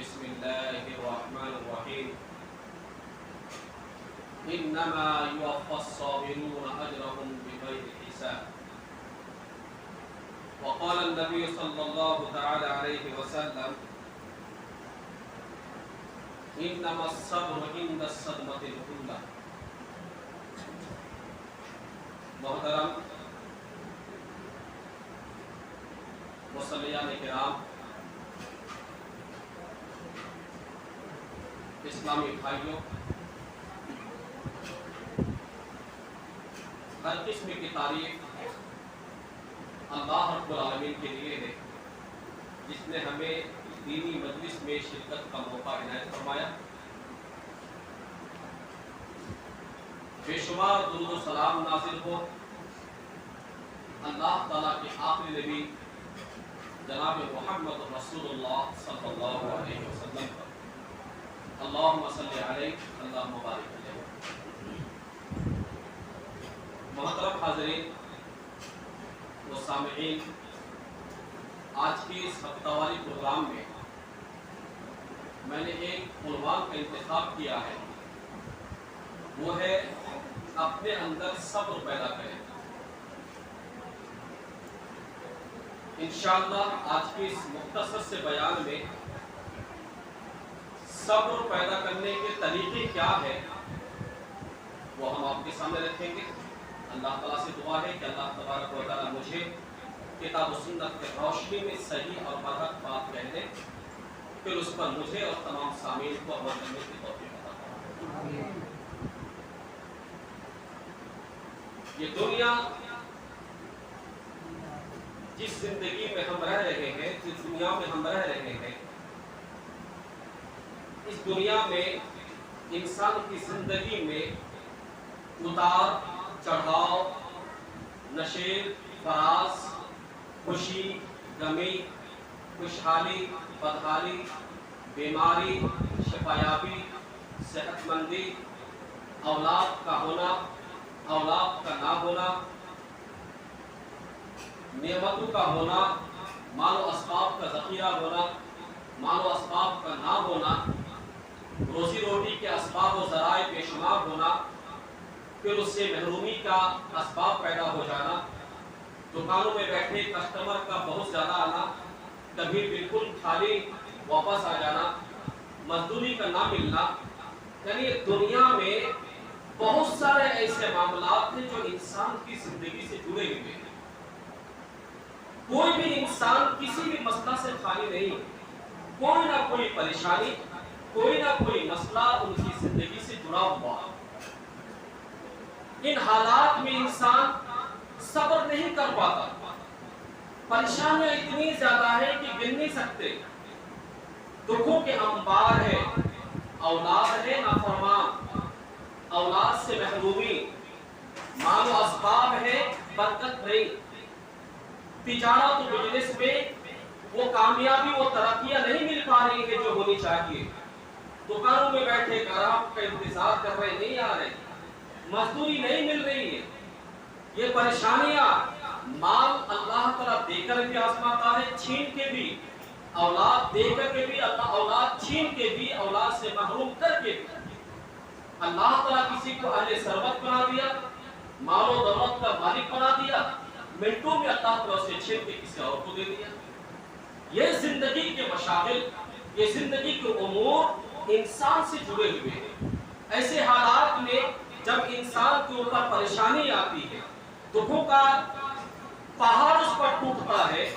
بسم الله الرحمن الرحيم إنما يوفى الصابرون أجرهم بغير حساب. وقال النبي صلى الله تعالى عليه وسلم إنما الصبر عند الصدمة الأولى. محترم مصلیان کرام، اسلامی بھائیوں، ہر قسم کی تعریف اللہ رب العالمین کے لیے ہے جس نے ہمیں دینی مجلس میں شرکت کا موقع عنایت فرمایا۔ بے شمار درود و سلام نازل ہو اللہ تعالیٰ کے آخری نبی جناب محمد رسول اللہ صلی اللہ علیہ وسلم پر۔ اللہم صلی علیہ، اللہم بارک علیہ۔ محترم حاضرین و سامعین، آج کی اس ہفتہ واری پروگرام میں میں نے ایک عنوان کا انتخاب کیا ہے، وہ ہے اپنے اندر صبر پیدا کریں۔ انشاءاللہ آج کی اس مختصر سے بیان میں صبر پیدا کرنے کے طریقے کیا ہے وہ ہم آپ کے سامنے رکھیں گے۔ اللہ تعالیٰ سے دعا ہے کہ اللہ تبارک و تعالیٰ مجھے کتاب و سنت کے روشنی میں صحیح اور برحق بات کہنے، پھر اس پر مجھے اور تمام سامعین کو عمل کرنے کی توفیق عطا فرمائے۔ یہ دنیا جس زندگی میں ہم رہ رہے ہیں، جس دنیا میں ہم رہ رہے ہیں، اس دنیا میں انسان کی زندگی میں اتار چڑھاؤ، نشیب فراز، خوشی غمی، خوشحالی بدحالی، بیماری شفایابی، صحت مندی، اولاد کا ہونا، اولاد کا نہ ہونا، نعمتوں کا ہونا، مال و اسباب کا ذخیرہ ہونا، مال و اسباب کا نہ ہونا، روزی روٹی کے اسباب و ذرائع بے شمار ہونا، پھر اس سے محرومی کا اسباب پیدا ہو جانا، دکانوں میں بیٹھے کسٹمر کا بہت زیادہ آنا، کبھی بالکل خالی واپس آ جانا، مزدوری کا نہ ملنا، یعنی دنیا میں بہت سارے ایسے معاملات ہیں جو انسان کی زندگی سے جڑے ہوئے ہیں۔ کوئی بھی انسان کسی بھی مسئلہ سے خالی نہیں، کوئی نہ کوئی پریشانی، کوئی نہ کوئی مسئلہ ان کی زندگی سے جڑا ہوا۔ ان حالات میں انسان صبر نہیں کر پاتا، پریشانیاں اتنی زیادہ ہیں کہ گن نہیں سکتے، دکھوں کے انبار ہے، اولاد ہے نافرمان، اولاد سے محرومی، مال و اسباب ہے برکت نہیں، تجارت و بزنس میں وہ کامیابی و ترقیاں نہیں مل پا رہی ہے جو ہونی چاہیے، دکانوں میں بیٹھے گراہک کا انتظار کر رہے نہیں آ رہے، مزدوری نہیں مل رہی ہے۔ یہ پریشانیاں مال اللہ تعالیٰ دے کر بھی آزماتا ہے، چھین کے بھی، اولاد دے کر کے بھی، اللہ اولاد چھین کے بھی، اولاد سے محروم کر کے بھی۔ اللہ تعالیٰ کسی کو اہل ثروت بنا دیا، مال و دولت کا مالک بنا دیا، منٹوں میں اللہ تعالیٰ سے چھین کے کسی اور کو دے دیا۔ یہ زندگی کے مشاغل، یہ زندگی کے امور انسان سے جڑے ہوئے ہیں۔ ایسے حالات میں جب انسان کے اوپر پریشانی آتی ہے، دکھوں کا پہاڑ اس پر ٹوٹتا ہے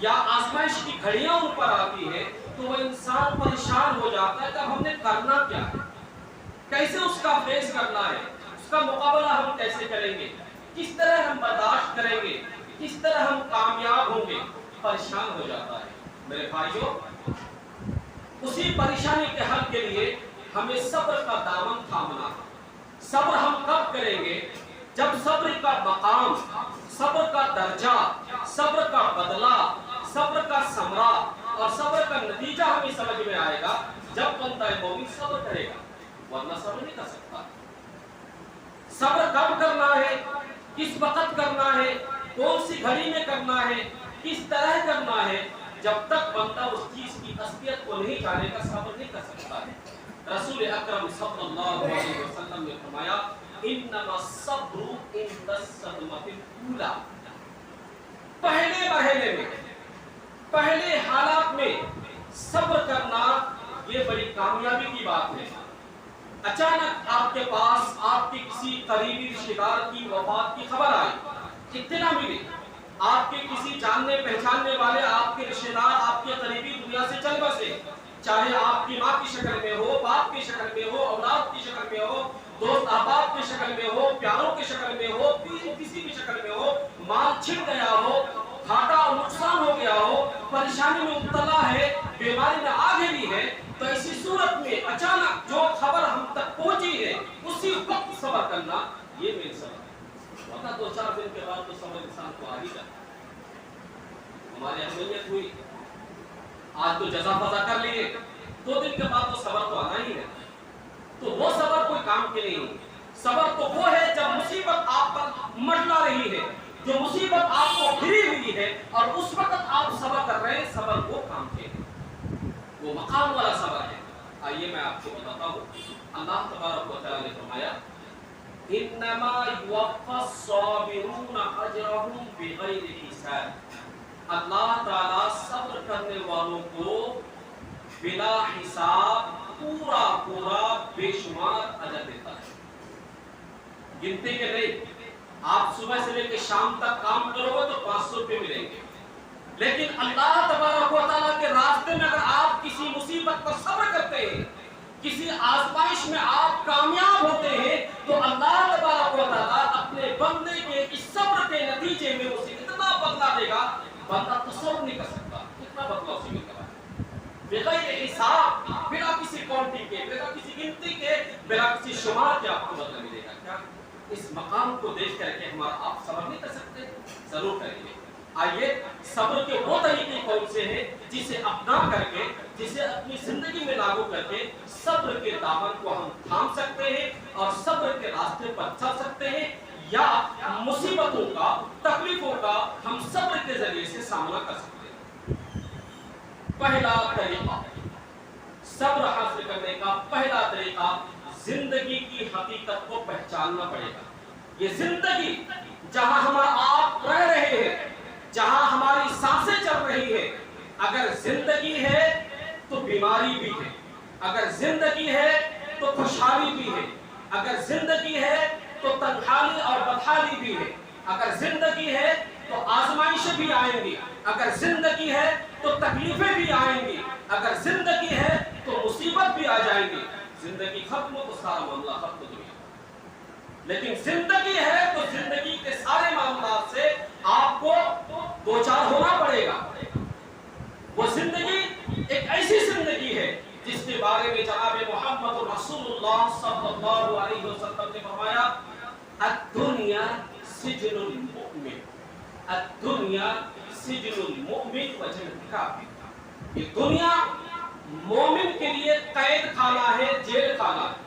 یا آزمائش کی گھڑیاں ان پر آتی ہے تو وہ انسان پریشان ہو جاتا ہے کہ ہم نے کرنا کیا ہے، کیسے اس کا فیس کرنا ہے، اس کا مقابلہ ہم کیسے کریں گے، کس طرح ہم برداشت کریں گے، کس طرح ہم کامیاب ہوں گے، پریشان ہو جاتا ہے۔ میرے بھائیوں، اسی پریشانی کے حل کے لیے ہمیں صبر کا دامن تھامنا ہے۔ صبر ہم کب کریں گے؟ جب صبر کا مقام، صبر کا درجہ، صبر کا بدلہ، صبر کا ثمرہ اور صبر کا نتیجہ ہمیں سمجھ میں آئے گا، جب بندہ مومن صبر کرے گا، ورنہ صبر نہیں کر سکتا۔ صبر کب کرنا ہے، کس وقت کرنا ہے، کون سی گھڑی میں کرنا ہے، کس طرح کرنا ہے؟ جب تک بندہ اس چیز کی اصلیت کو نہیں جانے گا صبر نہیں کر سکتا ہے۔ رسول اکرم صلی اللہ علیہ وسلم نے فرمایا انما الصبر عند الصدمۃ الاولى، پہلے مرحلے میں، پہلے حالات میں صبر کرنا یہ بڑی کامیابی کی بات ہے۔ اچانک آپ کے پاس آپ کے کسی قریبی رشتہ دار کی وفات کی خبر آئی، اطلاع ملی، آپ کے کسی جاننے پہچاننے والے آپ کے رشتہ دار آپ کے قریبی دنیا سے چل بسے، چاہے آپ کی ماں کی شکل میں ہو، باپ کی شکل میں ہو، اولاد کی شکل میں ہو، دوست احباب کی شکل میں ہو، پیاروں کی شکل میں ہو، کسی بھی شکل میں ہو، مال چھن گیا ہو، گھاٹا اور نقصان ہو گیا ہو، پریشانی میں مبتلا ہے، بیماری میں آ گئی ہے، تو اسی صورت میں اچانک جو خبر ہم تک پہنچی ہے اسی وقت صبر کرنا یہ میری صبر ہے، ورنہ 2-4 دن کے بعد تو صبر انسان کو آ ہی جاتا ہے۔ ہماری اہمیت ہوئی، آج تو جزا فضا کر لیے، 2 دن کے بعد تو صبر تو آنا ہی ہے، تو وہ صبر کوئی کام کے نہیں ہے۔ صبر تو وہ ہے جب مصیبت آپ پر منڈلا رہی ہے، جو مصیبت آپ کو گھری ہوئی ہے اور اس وقت آپ صبر کر رہے ہیں، صبر وہ کام کے ہے، وہ مقام والا صبر ہے۔ آئیے میں آپ کو بتاتا ہوں، اللہ تبارک و تعالی نے فرمایا انما یوفی الصابرون اجرهم بغیر حساب، اللہ تعالی صبر کرنے والوں کو بلا حساب پورا پورا بے شمار اجر دیتا ہے، گنتے کے نہیں۔ آپ صبح سے لے کے شام تک کام کرو گے تو 500 روپے ملیں گے، لیکن اللہ تبارک و تعالیٰ کے راستے میں اگر آپ کسی مصیبت پر صبر کرتے ہیں، کسی آزمائش میں آپ کامیاب ہوتے ہیں، تو اللہ تبارک و تعالیٰ اپنے بندے کے اس صبر کے نتیجے میں اسے اتنا بدلہ دے گا بندہ تصور نہیں کر سکتا، اتنا بدلہ اسے ملے گا بغیر حساب، بلا کسی کوانٹی کے، بلا کسی گنتی کے، بلا کسی شمار کے آپ کو بدلہ ملے گا۔ کیا اس مقام کو دیکھ کر کے ہمارا آپ صبر نہیں کر سکتے؟ ضرور کریں گے۔ آئیے صبر کے وہ طریقے کون سے ہیں جسے اپنا کر کے، جسے اپنی زندگی میں لاگو کر کے صبر کے دامن کو ہم تھام سکتے ہیں اور صبر کے راستے پر چل سکتے ہیں، یا مصیبتوں کا، تکلیفوں کا ہم صبر کے ذریعے سے سامنا کر سکتے ہیں۔ پہلا طریقہ صبر حاصل کرنے کا، پہلا طریقہ زندگی کی حقیقت کو پہچاننا پڑے گا۔ یہ زندگی جہاں ہم آپ رہ رہے ہیں، جہاں ہماری سانسیں چل رہی ہے، اگر زندگی ہے تو بیماری بھی ہے، اگر زندگی ہے تو خوشحالی بھی ہے، اگر زندگی ہے تو تنہائی اور بدحالی بھی ہے، اگر زندگی ہے تو آزمائشیں بھی آئیں گی، اگر زندگی ہے تو تکلیفیں بھی آئیں گی، اگر زندگی ہے تو مصیبت بھی آ جائیں گی۔ زندگی ختم ہو تو سارا معاملہ ختم ہو جائے گا، لیکن زندگی ہے تو زندگی کے سارے معاملات سے آپ کو دوچار ہونا پڑے گا۔ وہ زندگی ایک ایسی زندگی ہے جس کے بارے میں جناب محمد رسول اللہ صلی اللہ علیہ وسلم نے فرمایا الدنیا سجن المؤمن، الدنیا سجن المؤمن وجنۃ الکافر، یہ دنیا مومن کے لیے قید خانہ ہے، جیل خانہ ہے۔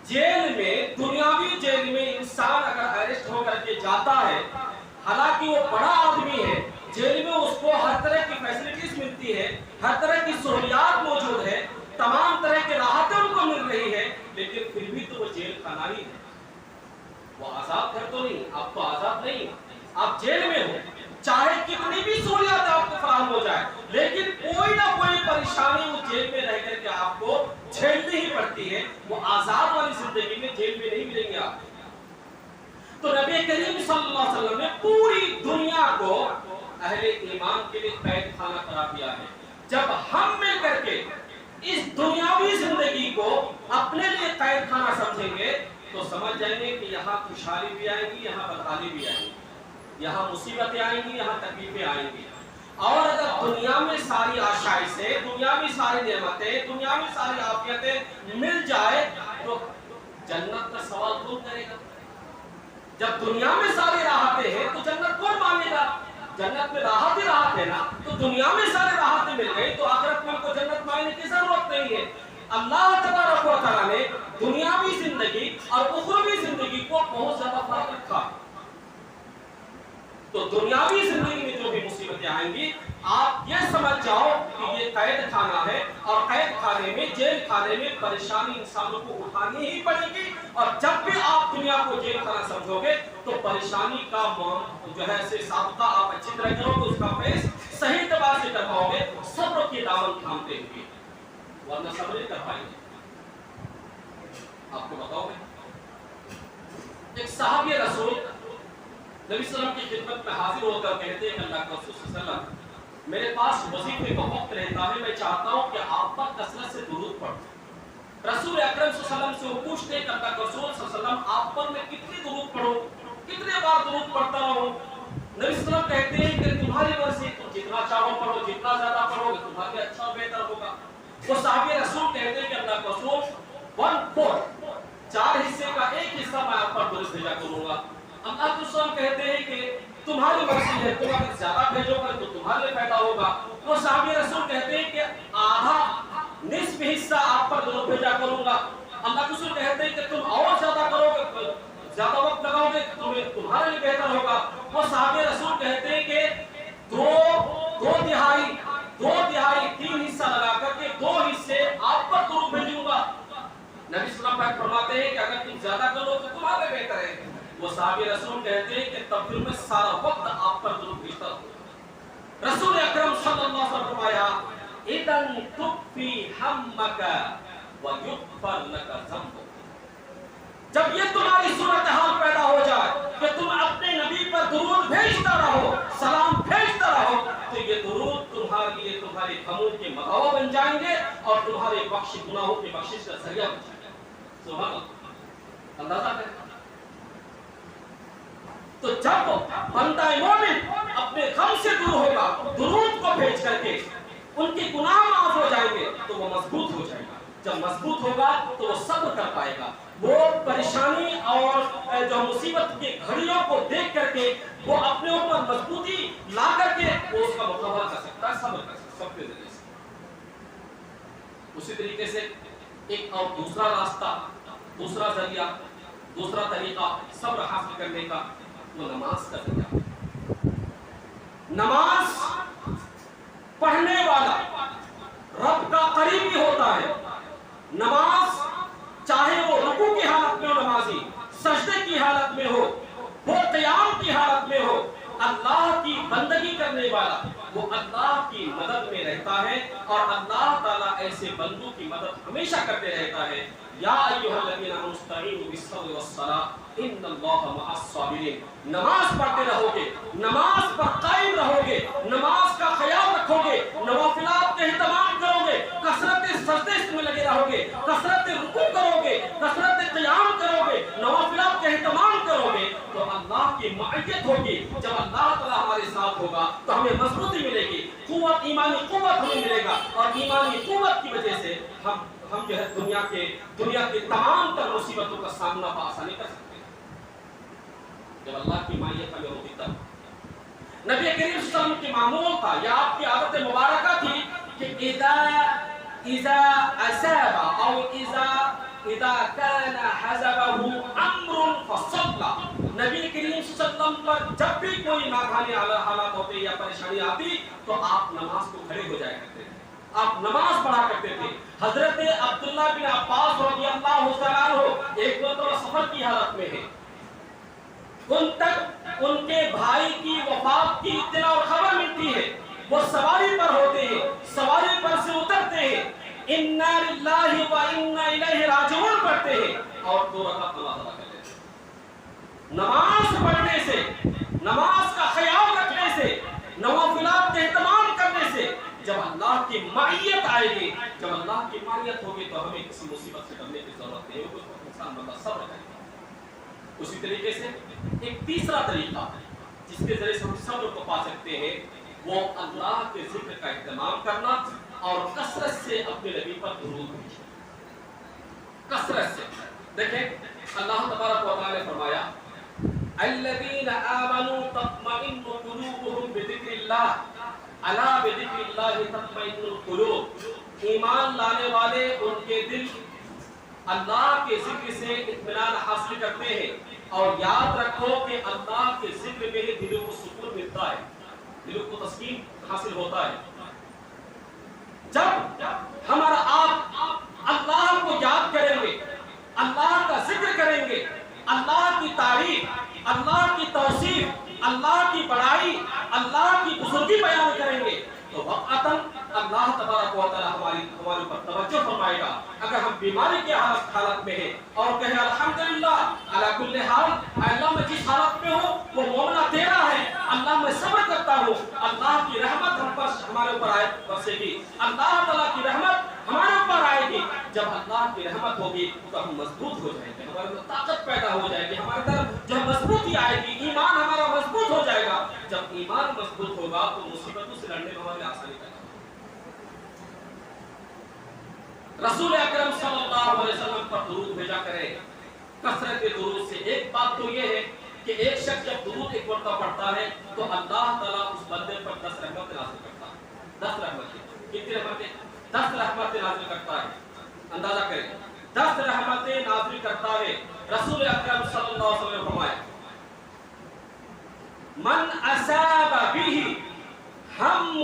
جیل میں، دنیاوی جیل میں انسان اگر اریسٹ ہو کر کے جاتا ہے، حالانکہ وہ بڑا آدمی ہے، جیل میں اس کو ہر طرح کی فیسلٹیز ملتی ہے، ہر طرح کی سہولیات موجود ہے، تمام طرح کے راحتیں ان کو مل رہی ہے، لیکن پھر بھی تو وہ جیل خانہ ہی ہے، وہ آزاد گھر تو نہیں۔ آپ تو آزاد نہیں، آپ جیل میں ہو، چاہے کتنی بھی سہولیات آپ کو فراہم ہو جائے، لیکن کوئی نہ کوئی پریشانی اس جیل میں رہ کر کے آپ کو جھیلنی ہی پڑتی ہے۔ وہ آزاد والی زندگی میں جیل میں نہیں ملیں گے آپ۔ تو نبی کریم صلی اللہ علیہ وسلم نے پوری دنیا کو اہل ایمان کے لیے قید خانہ قرار دیا ہے۔ جب ہم مل کر کے اس دنیاوی زندگی کو اپنے لیے قید خانہ سمجھیں گے تو سمجھ جائیں گے کہ یہاں خوشحالی بھی آئے گی، یہاں بدحالی بھی آئے گی، یہاں مصیبتیں آئیں گی، یہاں تکلیفیں آئیں گی۔ اور اگر دنیا میں ساری آشائشیں، دنیا میں ساری نعمتیں، دنیا میں ساری عافیتیں مل جائے تو جنت کا سوال کون کرے گا؟ جب دنیا میں ساری راحتیں ہیں تو جنت کون مانے گا؟ جنت میں راحت ہی راحت ہے نا، تو دنیا میں ساری راحتیں مل گئی تو آخرت میں کو جنت ماننے کی ضرورت نہیں ہے۔ اللہ تبارک و تعالیٰ نے دنیاوی زندگی اور اخروی زندگی کو بہت زیادہ فرق رکھا۔ تو دنیاوی زندگی میں جو بھی مصیبتیں آئیں گی، آپ یہ سمجھ سمجھ جاؤ کہ یہ قید خانہ ہے اور قید خانے میں جیل خانے میں پریشانی انسانوں کو اٹھانی ہی پڑے گی، اور جب بھی آپ دنیا کو جیل خانہ سمجھو گے تو پریشانی کا جو ہے سابقہ آپ اچھی طرح کرو گے، اس کا فیس صحیح اعتبار سے کر پاؤ گے صبر کی دامن تھامتے ہوئے، ورنہ صبر نہیں کر پائیں گے۔ آپ کو بتاؤ گے ایک صحابی رسول نبی صلی اللہ علیہ وسلم کی خدمت میں حاضر ہو کر کہتے ہیں کہ اللہ کے رسول صلی اللہ علیہ وسلم میرے پاس وظیفے کا وقت رہتا ہے، میں چاہتا ہوں کہ آپ پر کثرت سے درود پڑھوں۔ رسول اکرم صلی اللہ علیہ وسلم سے وہ پوچھتے کہ اللہ کے رسول صلی اللہ علیہ وسلم آپ پر میں کتنی درود پڑھوں، کتنے بار درود پڑھتا رہوں؟ نبی صلی اللہ علیہ وسلم کہتے ہیں کہ تمہاری مرضی، تم جتنا چاہو پڑھو، جتنا زیادہ پڑھو گے تمہارے لیے اچھا بہتر ہوگا۔ وہ صحابی رسول کہتے ہیں کہ اللہ کے رسول 1/4 4 حصے کا ایک حصہ میں آپ پر درود بھیجا کروں گا۔ اللہ کے رسول کہتے ہیں کہ تمہاری مرضی ہے، تم اگر زیادہ بھیجو گے تو تمہارے لیے فائدہ ہوگا۔ وہ صحابی رسول کہتے ہیں کہ آدھا نصف حصہ آپ پر درود بھیجا کروں گا۔ اللہ کے رسول کہتے ہیں کہ تم اور زیادہ کرو گے، زیادہ وقت لگاؤ گے تمہارے لیے بہتر ہوگا۔ وہ صحابی رسول کہتے ہیں کہ دو تہائی 3 حصہ لگا کر کے 2 حصے آپ پر درود بھیجوں گا۔ نبی صلی اللہ علیہ وسلم فرماتے ہیں کہ اگر تم زیادہ کرو تو تمہارے لیے بہتر ہے۔ وہ صحابی رسول کہتے ہیں کہ تب پھر میں سارا وقت آپ پر درود بھیجتا ہوں۔ رسول اکرم صلی اللہ علیہ وسلم فرمایا اذن تکفی ہمک ویغفر لک ذنبک، جب یہ تمہاری صورتحال پیدا ہو جائے کہ تم اپنے نبی پر درود بھیجتا رہو، سلام بھیجتا رہو، تو یہ درود تمہارے لیے تمہارے غموں کے مداوا بن جائیں گے اور تمہارے گناہوں کی بخشش کا ذریعہ بن جائیں گے۔ سبحان اللہ، اندازہ کریں۔ تو جب بندہ مومن اپنے غم سے دور ہوگا، درود کو بھیج کر کے ان کے گناہ معاف ہو جائیں گے تو وہ مضبوط ہو جائے گا۔ جب مضبوط ہوگا تو وہ صبر کر پائے گا، وہ پریشانی اور جو مصیبت کی گھڑیوں کو دیکھ کر کے وہ اپنے اوپر مضبوطی لا کر کے وہ اس کا مقابلہ کر سکتا ہے، صبر کر سکتا ہے سب کے ذریعے سے۔ اسی طریقے سے ایک اور دوسرا راستہ، دوسرا ذریعہ، دوسرا طریقہ صبر حاصل کرنے کا وہ نماز کا ذریعہ۔ نماز پڑھنے والا رب کا قریبی ہوتا ہے۔ نماز چاہے وہ رکوع کی حالت میں ہو نمازی، سجدے کی حالت میں ہو، وہ قیام کی حالت میں ہو، اللہ کی بندگی کرنے والا وہ اللہ کی مدد میں رہتا ہے، اور اللہ تعالیٰ ایسے بندوں کی مدد ہمیشہ کرتے رہتا ہے۔ یا ایھا الذین آمنوا استعینوا بالصبر والصلاۃ ان اللہ مع الصابرین۔ نماز پڑھتے رہو گے، نماز پر قائم رہو گے، نماز کا خیال رکھو گے، نوافلات کا اہتمام کرو گے، کثرت سجدے میں لگے رہو گے، کثرت رکوع کرو گے، کثرت قیام کرو گے، نوافلات کا اہتمام کرو گے تو اللہ کی معیت ہوگی۔ جب اللہ تعالیٰ ہمارے ساتھ ہوگا تو ہمیں مضبوطی ملے گی، قوت، ایمانی قوت ہمیں ملے گا، اور ایمانی قوت کی وجہ سے ہم جو ہے دنیا کے تمام تر مصیبتوں کا سامنا بآسانی کر سکتے ہیں۔ جب اللہ کی معیت ہمیں ہوگی تب۔ نبی کریم صلی اللہ علیہ وسلم کی معمول تھا یا آپ کی عادت مبارکہ تھی کہ اذا اصاب او اذا كان حزبه امر فصلى، نبی کریم صلی اللہ علیہ وسلم پر جب بھی کوئی ناگہانی حالات ہوتے یا پریشانی آتی تو آپ نماز کو کھڑے ہو جایا کرتے تھے، آپ نماز پڑھا کرتے تھے۔ حضرت عبداللہ بن عباس رضی اللہ تعالیٰ عنہ ایک مرتبہ سفر کی حالت میں ہیں، ان تک ان کے بھائی کی وفات کی اطلاع اور خبر ملتی ہے، وہ سواری پر ہوتے ہیں، سواری پر سے اترتے ہیں، انا للہ و انا الیہ راجعون پڑھتے ہیں اور 2 رکعت نماز ادا کرتے ہیں۔ نماز پڑھنے سے، نماز کا خیال رکھنے سے، نوافلات کا اہتمام کرنے سے جب اللہ کی معیت آئے گی، جب اللہ کی معیت ہوگی تو ہمیں کسی مصیبت سے ڈرنے کی ضرورت نہیں ہوگی، تو انسان بندہ صبر کرے گا۔ اسی طریقے سے ایک تیسرا طریقہ جس کے ذریعے سے ہم صبر کو پا سکتے ہیں وہ اللہ کے ذکر کا اہتمام کرنا اور کثرت سے اپنے نبی پر درود بھیجنا۔ کثرت سے دیکھیں اللہ تبارک و تعالی نے فرمایا الذین آمنوا تطمئن قلوبهم بذکر اللہ الا بذکر اللہ تطمئن القلوب، ایمان لانے والے ان کے دل اللہ کے ذکر سے اطمینان حاصل کرتے ہیں، اور یاد رکھو کہ اللہ کے ذکر میں ہی دلوں کو سکون ملتا ہے، دلوں کو تسکین حاصل ہوتا ہے۔ اللہ کی توصیف، اللہ کی بڑائی، اللہ کی بزرگی بیان کریں گے تو وقتاً اللہ تبارک و تعالی ہمارے اوپر توجہ فرمائے گا۔ اگر ہم بیماری کی حالت میں ہیں اور کہیں الحمدللہ علی کل حال، اللہ میں جس حالت میں ہوں وہ معاملہ تیرا ہے، اللہ میں صبر کرتا ہوں، اللہ کی رحمت ہمارے اوپر آئے برسے گی، اللہ تعالیٰ کی رحمت ہمارے اوپر آئے گی۔ جب اللہ کی رحمت ہوگی تو ہم مضبوط ہو جائیں گے، ہمارے اندر طاقت پیدا ہو جائے گی، ہمارے اندر جو مضبوطی آئے گی، ایمان ہمارا مضبوط ہو جائے گا۔ جب ایمان مضبوط ہوگا تو مصیبتوں سے لڑنے میں ہمارے آسانی پیدا ہوگی۔ رسول اکرم صلی اللہ علیہ وسلم پر درود بھیجا کرے کثرت درود سے۔ ایک بات تو یہ ہے کہ ایک شخص جب درود ایک مرتبہ پڑھتا ہے تو اللہ تعالیٰ اس بندے پر 10 رحمتیں نازل کرتا ہے۔ 10 رحمتیں، کتنی رحمتیں؟ 10 رحمتیں نازل کرتا ہے۔ اندازہ کریں، 10 رحمتیں نازل کرتا ہے۔ رسول اکرم صلی اللہ علیہ وسلم نے فرمایا من اصاب به ہم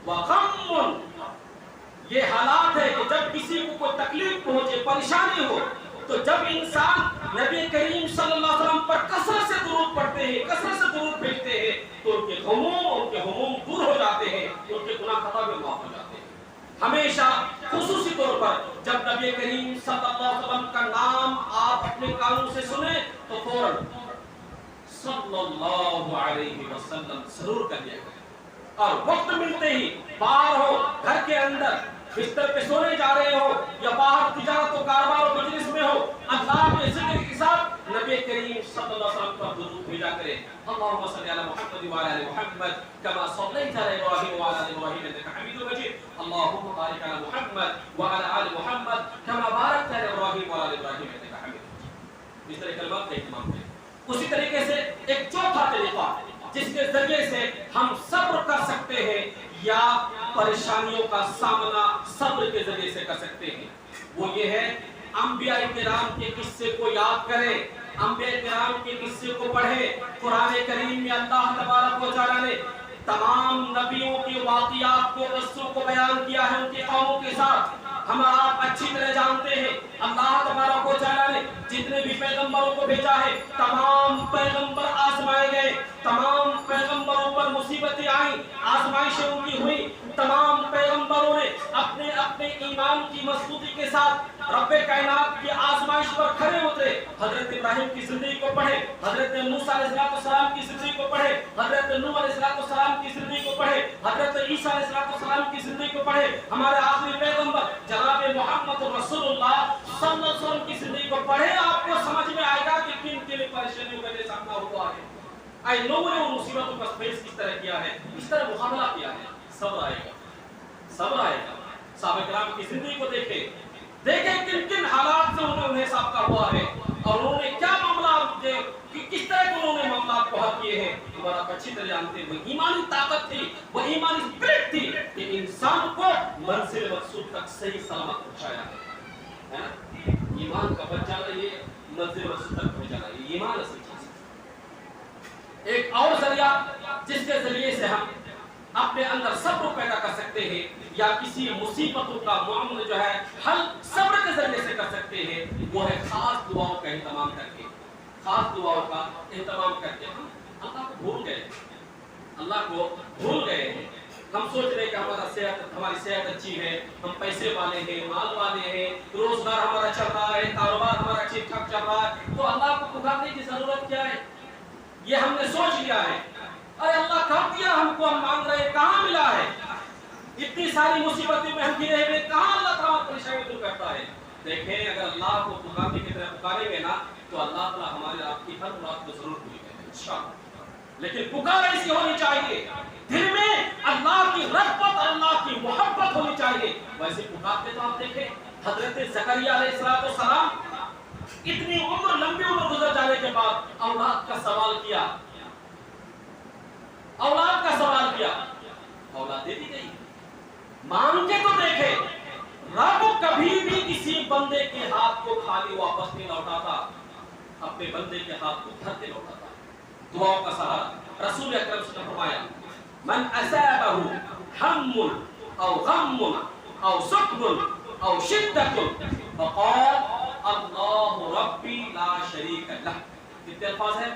و غم، یہ حالات ہے کہ جب کسی کو کوئی تکلیف پہنچے، پریشانی ہو، تو جب انسان نبی کریم صلی اللہ علیہ وسلم پر کثرت سے درود پڑھتے ہیں، کثرت سے درود بھیجتے ہیں تو ان کے غموم دور ہو جاتے ہیں، ان کے گناہ خطا بھی معاف ہو جاتے ہیں۔ ہمیشہ خصوصی طور پر جب نبی کریم صلی اللہ علیہ وسلم کا نام آپ اپنے کانوں سے سنیں تو فوراً صلی اللہ علیہ وسلم ضرور کہیے گا، اور وقت ملتے ہی باہر ہو، گھر کے اندر بستر پہ سونے جا رہے ہو یا باہر تجارت و کاروبار و بزنس میں ہو، اللہ کے ذکر کے ساتھ نبی کریم صلی اللہ علیہ وسلم پر درود بھیجا کرے۔ اللهم صل على محمد وعلى ال محمد كما صليت على ابراهيم وعلى ال ابراهيم انك حميد مجيد، اللهم بارك على محمد وعلى ال محمد كما باركت على ابراهيم وعلى ال ابراهيم انك حميد مجيد۔ اس طرح کلمات کا اہتمام کریں۔ اسی طریقے سے ایک چوتھا طریقہ جس کے ذریعے سے ہم صبر کر سکتے ہیں یا پریشانیوں کا سامنا صبر کے ذریعے سے کر سکتے ہیں، وہ یہ ہے انبیاء کرام کے قصے کو یاد کریں، انبیاء کرام کے قصے کو پڑھیں۔ قرآن کریم میں اللہ تبارک و تعالیٰ نے تمام نبیوں کے واقعات کو، قصوں کو بیان کیا ہے ان کی قوموں کے ساتھ۔ ہم آپ اچھی طرح جانتے ہیں اللہ تبارک و تعالیٰ نے جتنے بھی پیغمبروں کو بھیجا ہے تمام پیغمبر آزمائے گئے، تمام پیغمبروں پر مصیبتیں آئیں، آزمائشیں ان کی ہوئی، تمام پیغمبروں نے اپنے اپنے ایمان کی مضبوطی کے ساتھ رب کائنات کی آزمائش پر کھڑے اترے۔ حضرت ابراہیم کی زندگی کو پڑھیں، حضرت موسیٰ علیہ السلام کی زندگی کو پڑھیں، حضرت نوح علیہ السلام کی زندگی کو پڑھیں، حضرت عیسیٰ علیہ السلام کی زندگی کو پڑھیں، ہمارے آخری پیغمبر جناب محمد رسول اللہ صلی اللہ علیہ وسلم کی زندگی کو پڑھیں، آپ کو سمجھ میں آئے گا کہ کن کن پریشانیوں کا سامنا ہوا ہے، اے لوگوں نے ان مصیبتوں کا فیس کس طرح کیا ہے، کس طرح مقابلہ کیا ہے۔ صبر آئے گا، صبر آئے گا۔ صحابہ کرام کی زندگی کو دیکھیں کن کن حالات سے انہیں سابقہ ہوا ہے اور انہوں نے کیا معاملات کس طرح انہوں نے معاملات کو حل کیے ہیں، ہمارا اچھی طرح جانتے ہیں۔ وہ ایمانی طاقت تھی، وہ ایمانی اسپرٹ تھی کہ انسان کو منزل مقصود تک صحیح سلامت پہنچایا ہے نا؟ ایمان کا بچانا، یہ منزل مقصود تک پہنچانا، یہ ایمان اصل چیز ہے۔ ایک اور ذریعہ جس کے ذریعے سے ہم اپنے اندر صبر پیدا کر سکتے ہیں یا کسی مصیبتوں کا معاملہ جو ہے حل صبر کے ذریعے سے کر سکتے ہیں، وہ ہے خاص دعاؤں کا اہتمام کر کے، خاص دعاؤں کا اہتمام کر کے۔ ہم اللہ کو بھول گئے، اللہ کو بھول گئے ہیں۔ ہم سوچ رہے ہیں کہ ہماری صحت اچھی ہے، ہم پیسے والے ہیں، مال والے ہیں، روزگار ہمارا چل رہا ہے، کاروبار ہمارا ٹھیک ٹھاک چل رہا ہے، تو اللہ کو پکارنے کی ضرورت کیا ہے؟ یہ ہم نے سوچ لیا ہے۔ ارے اللہ کہاں دیا ہم کو، ہم مانگ رہے، کہاں ملا ہے؟ اتنی ساری مصیبتیں میں ہم گرے ہوئے، کہاں اللہ تعالیٰ پریشانی دور کرتا ہے؟ دیکھیں اگر اللہ کو پکارنے کی طرح پکاریں گے نا تو اللہ تعالیٰ ہمارے آپ کی ہر مراد کو ضرور پوری کرے گا انشاءاللہ۔ لیکن پکار ایسی ہونی چاہیے، دل میں اللہ کی رغبت اور اللہ کی محبت ہونی چاہیے۔ ویسے پکارتے تو آپ دیکھیں حضرت زکریا علیہ السلام اتنی عمر، لمبی عمر گزر جانے کے بعد اولاد کا سوال کیا، اولاد کا سوال کیا، اولاد دے دی گئی۔ مانگ کے تو دیکھے، رب کبھی بھی کسی بندے کے ہاتھ کو خالی واپس نہیں لوٹاتا، اپنے بندے کے ہاتھ کو بھر کے لوٹاتا۔ دعاؤں کا سہارا رسول اکرم صلی اللہ علیہ وسلم نے فرمایا من اصابہ ہم او غم او سقم او شدۃ فقال اللہ ربی لا شریک لہ۔ کتنے الفاظ ہیں؟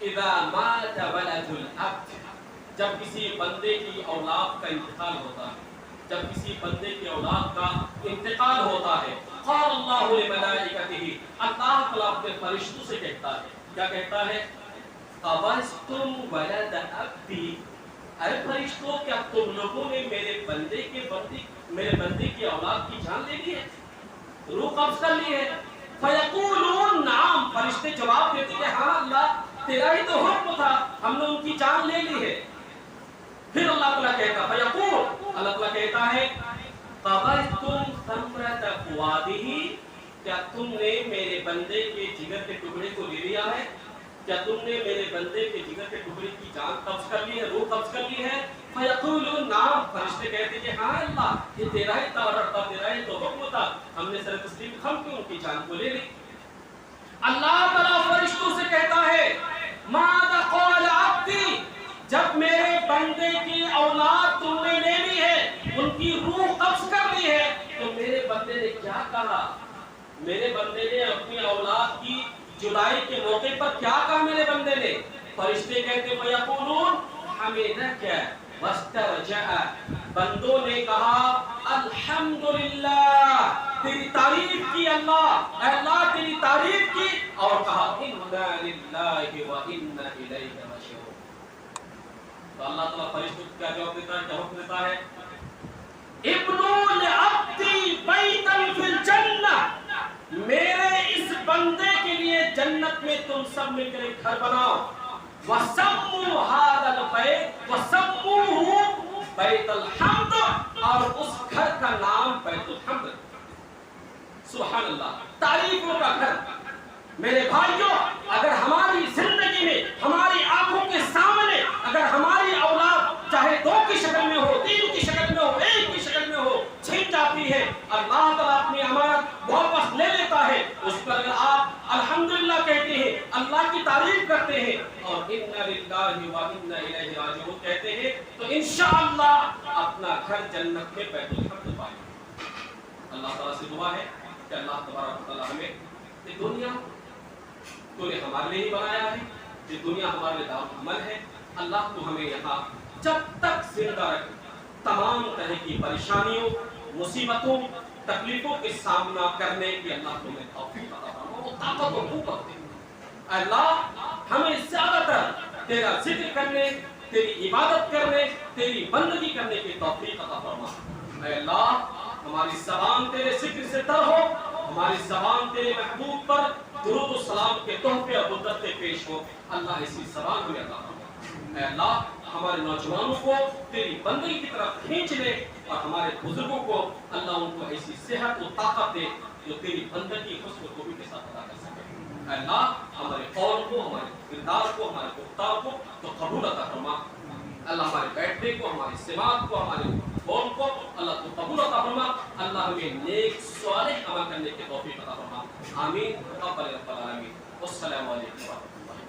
اذا مات ولد العبد، جب کسی بندے کی اولاد کا انتقال ہوتا ہے، جب کسی بندے کی اولاد کا انتقال ہوتا ہے، قال اللہ لملائکتہ، اللہ تعالیٰ اپنے فرشتوں سے کہتا ہے، کیا کہتا ہے؟ قبضتم ولد عبدی، اے فرشتوں کیا تم لوگوں نے میرے بندے کی اولاد کی جان لے لی ہے، روح قبض کر لی ہے؟ فیقولون نعم، فرشتے جواب دیتے کہ ہاں اللہ تیرا ہی تو حکم تھا، ہم نے ان کی جان لے لی ہے۔ پھر اللہ تعالیٰ کہتا، فیقول، اللہ تعالیٰ کہتا ہے قبضتم ثمرۃ فؤادہ، کیا تم نے میرے بندے کے جگر کے ٹکڑے کو لے لیا ہے؟ کیا تم نے میرے بندے کے جگر کے ٹکڑے کی جان قبض کر لی ہے، روح قبض کر لی ہے؟ فیقولون نعم، فرشتے کہتے کہ ہاں اللہ یہ تیرا ہی تورات تھا، تیرا ہی تو حکم تھا، ہم نے سر تسلیم خم کی ان کی جان کو لے لی۔ اللہ تعالیٰ فرشتوں سے کہتا ہے ماذا قال عبدی، جب میرے بندے کی اولاد تم نے لے لی ہے، ان کی روح قبض کر لی ہے، تو میرے بندے نے کیا کہا؟ میرے بندے نے اپنی اولاد کی جدائی کے موقع پر کیا کہا میرے بندے نے؟ فرشتے کہتے فیقولون حمدک واسترجع، بندوں نے کہا الحمدللہ، تیری تعریف کی اللہ، اے اللہ تیری تعریف کی، اور کہا انا للہ وانا الیہ راجعون۔ تو اللہ تعالیٰ فرشتوں کو کیا جواب دیتا ہے، کیا حکم دیتا ہے؟ ابنوا لعبدی بیتا فی الجنہ، میرے اس بندے کے لیے جنت میں تم سب مل کر ایک گھر بناؤ، وَسَمُّوا هَذَا الْبَيْتَ وَسَمُّوهُ بیت الحمد، اور اس گھر کا نام بیت الحمد۔ سبحان اللہ، تعریفوں کا گھر۔ میرے بھائیوں، اگر ہماری زندگی میں ہماری آنکھوں کے سامنے اگر ہماری اولاد چاہے 2 کی شکل میں ہو، 3 کی شکل میں ہو، 1 کی شکل میں ہو، چھن جاتی ہے، اللہ تعالیٰ اپنی امانت واپس لے لیتا ہے، اس پر اگر آپ الحمدللہ کہتے ہیں، اللہ کی تعریف کرتے ہیں اور انا للہ وانا الیہ راجعون کہتے ہیں، تو انشاءاللہ اپنا گھر جنت میں بیت الحمد پائیں گے۔ اللہ تعالیٰ سے دعا ہے کہ اللہ تبارک و تعالیٰ ہمیں یہ دنیا تو نے ہمارے لیے ہی بنایا ہے، یہ دنیا ہمارے لیے دارالعمل ہے، اللہ تو ہمیں یہاں جب تک زندہ رکھے تمام طرح کی پریشانیوں، مصیبتوں، تکلیفوں کے سامنا کرنے کی اللہ تمہیں توفیق عطا فرمائے، وہ طاقت و قوت دے۔ اے اللہ ہمیں زیادہ تر تیرا ذکر کرنے، تیری عبادت کرنے، تیری بندگی کرنے کی توفیق عطا فرما۔ اے اللہ ہماری زبان تیرے ذکر سے تر ہو، ہماری زبان تیرے محبوب پر درود و سلام کے تحفے اور قدرتیں پیش ہو، اللہ اسی زبان ہمیں عطا فرما۔ اے اللہ ہمارے نوجوانوں کو تیری بندگی کی طرف کھینچ لے، اور ہمارے بزرگوں کو اللہ ان کو ایسی صحت و طاقت دے جو تیری بندگی حسن و خوبی کے ساتھ ادا کر سکے۔ اے اللہ ہمارے قول کو، ہمارے کردار کو، ہمارے گفتار کو تو قبول عطا فرما۔ اللہ ہمارے بیٹھنے کو، ہماری سماعت کو، ہمارے قول کو اللہ تو قبول عطا فرما۔ اللہ ہمیں نیک صالح عمل کرنے کی توفیق عطا فرما۔ آمین۔ رب العالمین۔ السلام علیکم ورحمۃ اللہ۔